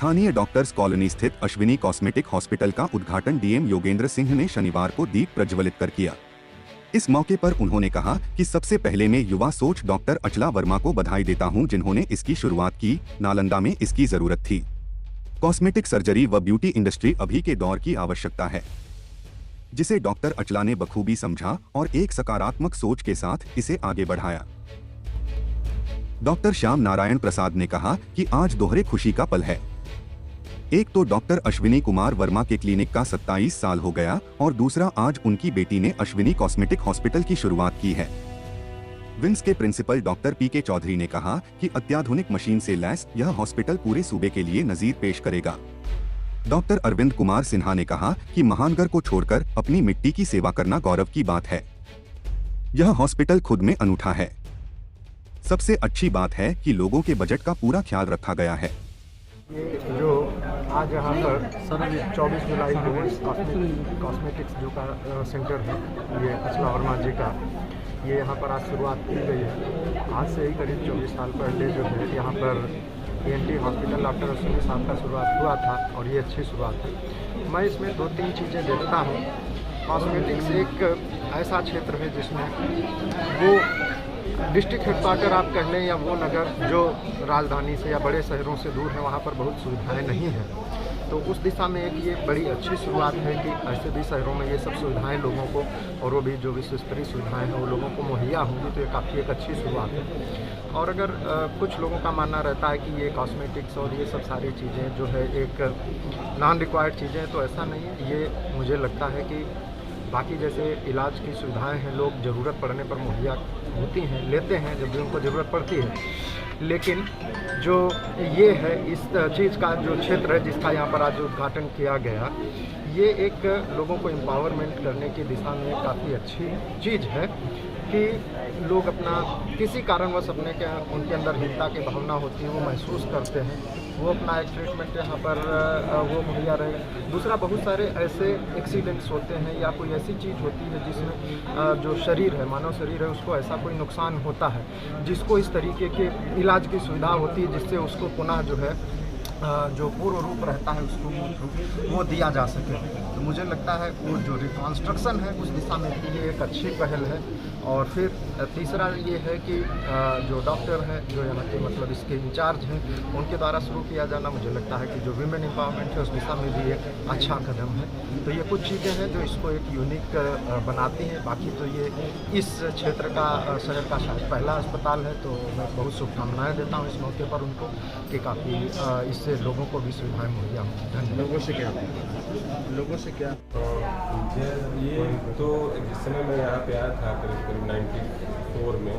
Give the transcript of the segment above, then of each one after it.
स्थानीय doctors colony स्थित Ashwini cosmetic hospital का उद्घाटन डीएम योगेंद्र सिंह ने शनिवार को दीप प्रज्वलित कर किया। इस मौके पर उन्होंने कहा कि सबसे पहले मैं युवा सोच डॉक्टर अचला वर्मा को बधाई देता हूं, जिन्होंने इसकी शुरुआत की। नालंदा में इसकी जरूरत थी। कॉस्मेटिक सर्जरी व ब्यूटी इंडस्ट्री अभी के दौर की आवश्यकता है, जिसे डॉक्टर अचला ने बखूबी समझा और एक सकारात्मक सोच के साथ इसे आगे बढ़ाया। डॉक्टर श्याम नारायण प्रसाद ने कहा कि आज दोहरे खुशी का पल है। एक तो डॉक्टर अश्विनी कुमार वर्मा के क्लिनिक का 27 साल हो गया और दूसरा आज उनकी बेटी ने अश्विनी कॉस्मेटिक हॉस्पिटल की शुरुआत की है। विम्स के प्रिंसिपल डॉक्टर पीके चौधरी ने कहा कि अत्याधुनिक मशीन से लैस यह हॉस्पिटल पूरे सूबे के लिए नजीर पेश करेगा। डॉक्टर अरविंद कुमार सिन्हा ने कहा कि महानगर को छोड़कर अपनी मिट्टी की सेवा करना गौरव की बात है। यह हॉस्पिटल खुद में अनूठा है। सबसे अच्छी बात है कि लोगों के बजट का पूरा ख्याल रखा गया है। ये जो आज यहाँ पर 24 जुलाई को कॉस्मेटिक्स जो का सेंटर है, ये अचला वर्मा जी का, ये यहाँ पर आज शुरुआत की गई है। आज से ही करीब 24 साल पहले जो है यहाँ पर ENT हॉस्पिटल डॉक्टर अश्विनी साहब का शुरुआत हुआ था और ये अच्छी शुरुआत है। मैं इसमें 2-3 चीज़ें देखता हूँ। कॉस्मेटिक्स एक ऐसा क्षेत्र है जिसमें वो डिस्ट्रिक्ट हेडक्वार्टर आप कह लें या वो नगर जो राजधानी से या बड़े शहरों से दूर है, वहाँ पर बहुत सुविधाएं नहीं हैं। तो उस दिशा में एक ये बड़ी अच्छी शुरुआत है कि ऐसे भी शहरों में ये सब सुविधाएं लोगों को, और वो भी जो विश्व स्तरीय सुविधाएं हैं वो लोगों को मुहैया होंगी, तो ये काफ़ी एक अच्छी शुरुआत है। और अगर कुछ लोगों का मानना रहता है कि ये कॉस्मेटिक्स और ये सब सारी चीज़ें जो है एक नॉन रिक्वायर्ड चीज़ें, तो ऐसा नहीं है। ये मुझे लगता है कि बाकी जैसे इलाज की सुविधाएं हैं, लोग ज़रूरत पड़ने पर मुहैया होती हैं, लेते हैं जब भी उनको ज़रूरत पड़ती है। लेकिन जो ये है इस चीज़ का जो क्षेत्र है जिसका यहाँ पर आज उद्घाटन किया गया, ये एक लोगों को एम्पावरमेंट करने की दिशा में काफ़ी अच्छी चीज़ है कि लोग अपना किसी कारणवश अपने के उनके अंदर हीनता की भावना होती है, वो महसूस करते हैं, वो अपना एक ट्रीटमेंट यहाँ पर वो मुहैया रहे। दूसरा, बहुत सारे ऐसे एक्सीडेंट्स होते हैं या कोई ऐसी चीज़ होती है जिसमें जो शरीर है, मानव शरीर है, उसको ऐसा कोई नुकसान होता है जिसको इस तरीके के इलाज की सुविधा होती है जिससे उसको पुनः जो है जो पूर्व रूप रहता है उसको वो दिया जा सके। तो मुझे लगता है वो जो रिकॉन्स्ट्रक्शन है उस दिशा में ये एक अच्छी पहल है। और फिर तीसरा ये है कि जो डॉक्टर हैं, जो यहाँ के मतलब इसके इंचार्ज हैं, उनके द्वारा शुरू किया जाना, मुझे लगता है कि जो विमेन एम्पावरमेंट है उस दिशा में भी एक अच्छा कदम है। तो ये कुछ चीज़ें हैं जो इसको एक यूनिक बनाती हैं। बाकी तो ये इस क्षेत्र का शहर का शायद पहला अस्पताल है, तो मैं बहुत शुभकामनाएँ देता हूँ इस मौके पर उनको कि काफ़ी इससे लोगों को भी सुविधाएं मुहैया हों। धन्यवाद। लोगों से क्या ये तो जिस समय मैं यहाँ पे आया था करीब 94 में,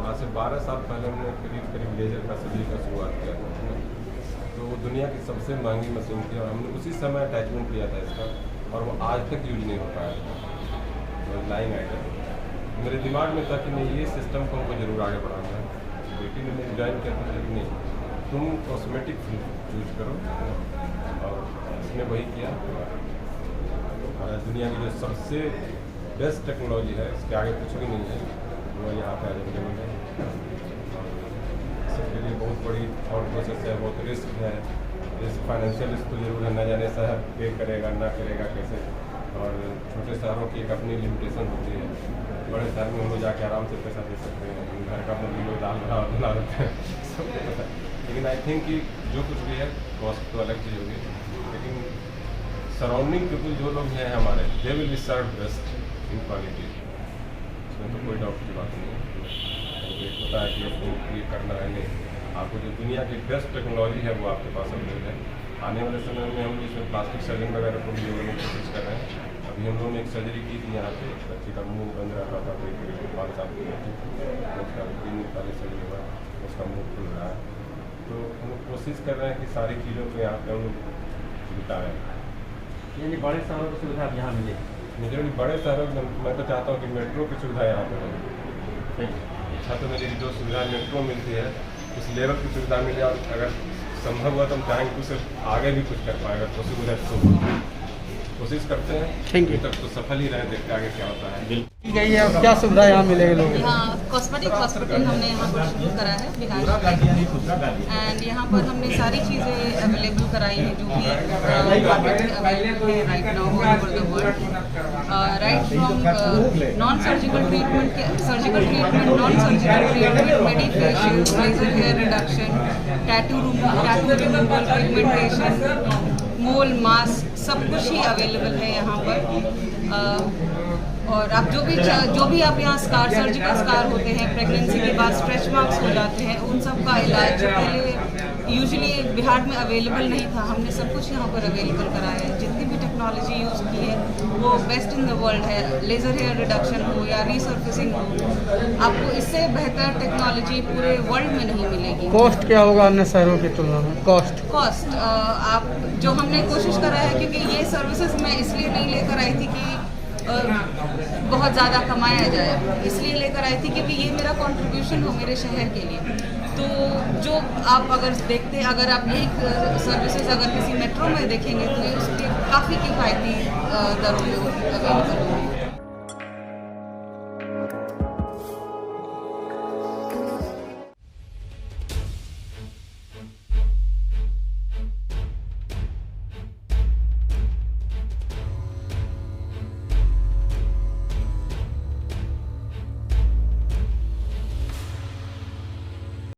आज से 12 साल पहले हमने करीब लेजर का सर्जरी का शुरुआत किया था। तो वो दुनिया की सबसे महंगी मशीन थी और हमने उसी समय अटैचमेंट लिया था इसका, और वो आज तक यूज नहीं हो पाया था। लाइन आइटम मेरे दिमाग में था कि नहीं, ये सिस्टम को हमको जरूर आगे बढ़ाना है। बेटी ने मेरी ज्वाइन किया था कि नहीं, तुम कॉस्मेटिक चूज करो, और इसने वही किया। दुनिया की जो सबसे बेस्ट टेक्नोलॉजी है, इसके आगे कुछ भी नहीं है, वो यहाँ पे अवेलेबल है। इसके लिए बहुत बड़ी थॉट प्रोसेस है, बहुत रिस्क है। रिस्क फाइनेंशियल रिस्क तो जरूर है, न जाने शहर पे करेगा ना करेगा कैसे, और छोटे शहरों की एक अपनी लिमिटेशन होती है। बड़े शहर में हम लोग जाके आराम से पैसा दे सकते हैं, घर का मुर्गी लोग दाल बना देते हैं, सबको पता है। लेकिन आई थिंक कि जो कुछ भी है कॉस्ट तो अलग चीज़ होगी, लेकिन सराउंडिंग पीपल जो लोग हैं हमारे, they will be serve best in quality. इसमें तो कोई डाउट की बात नहीं है। मुझे पता है कि आपको ये करना है, नहीं, आपको जो दुनिया की बेस्ट टेक्नोलॉजी है वो आपके पास अवेलेबल है। आने वाले समय में हम इसमें प्लास्टिक सर्जन वगैरह को भी जोड़ने की कोशिश कर रहे हैं। अभी हम लोगों ने एक सर्जरी की थी यहाँ पे, बच्ची का मुँह बंद रहा था, करीब 5 साल की बच्ची थी, उसका 3 दिन पहले सर्जरी हुआ, उसका मुँह खुल रहा है। तो हम लोग कोशिश कर रहे हैं कि सारी चीज़ों को यहाँ पे हम लोग जुटाएँ। यानी बड़े शहरों की सुविधा अब यहाँ मिले। मेजरली बड़े शहरों में मैं तो चाहता हूँ कि मेट्रो की सुविधा यहाँ पर हो। अच्छा, तो मेरी जो सुविधा मेट्रो मिलती है उस लेवल की सुविधा मिले, और अगर संभव हुआ तो हम चाहेंगे कि उससे आगे भी कुछ कर पाएगा, पॉसिबल है तो कोशिश करते हैं। Thank you. अभी तक तो सफल ही रहे, देखते आगे क्या होता है। की गई है, क्या सुविधा यहाँ मिलेगी लोगों को? यहाँ कॉस्मेटिक हॉस्पिटल हमने यहाँ पर शुरू करा है बिहार, एंड यहाँ पर हमने सारी चीज़ें अवेलेबल कराई हैं जो भी मार्केट में अवेलेबल है right now all over the world, right from non surgical treatment, non surgical treatment, medifacial, laser hair reduction, tattoo removal, pigmentation, mole mask, सब कुछ ही अवेलेबल है यहाँ पर। और आप जो भी आप यहाँ स्कार, सर्जिकल स्कार होते हैं, प्रेगनेंसी के बाद स्ट्रेच मार्क्स हो जाते हैं, उन सब का इलाज जो पहले यूजुअली बिहार में अवेलेबल नहीं था, हमने सब कुछ यहाँ पर अवेलेबल कराया है। जितनी भी टेक्नोलॉजी यूज़ की है वो बेस्ट इन द वर्ल्ड है। लेज़र हेयर रिडक्शन हो या रीसर्फेसिंग हो, आपको इससे बेहतर टेक्नोलॉजी पूरे वर्ल्ड में नहीं मिलेगी। कॉस्ट क्या होगा अन्य शहरों की तुलना में? कॉस्ट आप जो हमने कोशिश करा है, क्योंकि ये सर्विसेज मैं इसलिए नहीं लेकर आई थी कि बहुत ज़्यादा कमाया जाए, इसलिए लेकर आई थी क्योंकि ये मेरा कंट्रीब्यूशन हो मेरे शहर के लिए। तो जो आप अगर देखते हैं, अगर आप एक सर्विसेज अगर किसी मेट्रो में देखेंगे तो ये उसके काफ़ी किफ़ायती दरों में अवेलेबल होगी।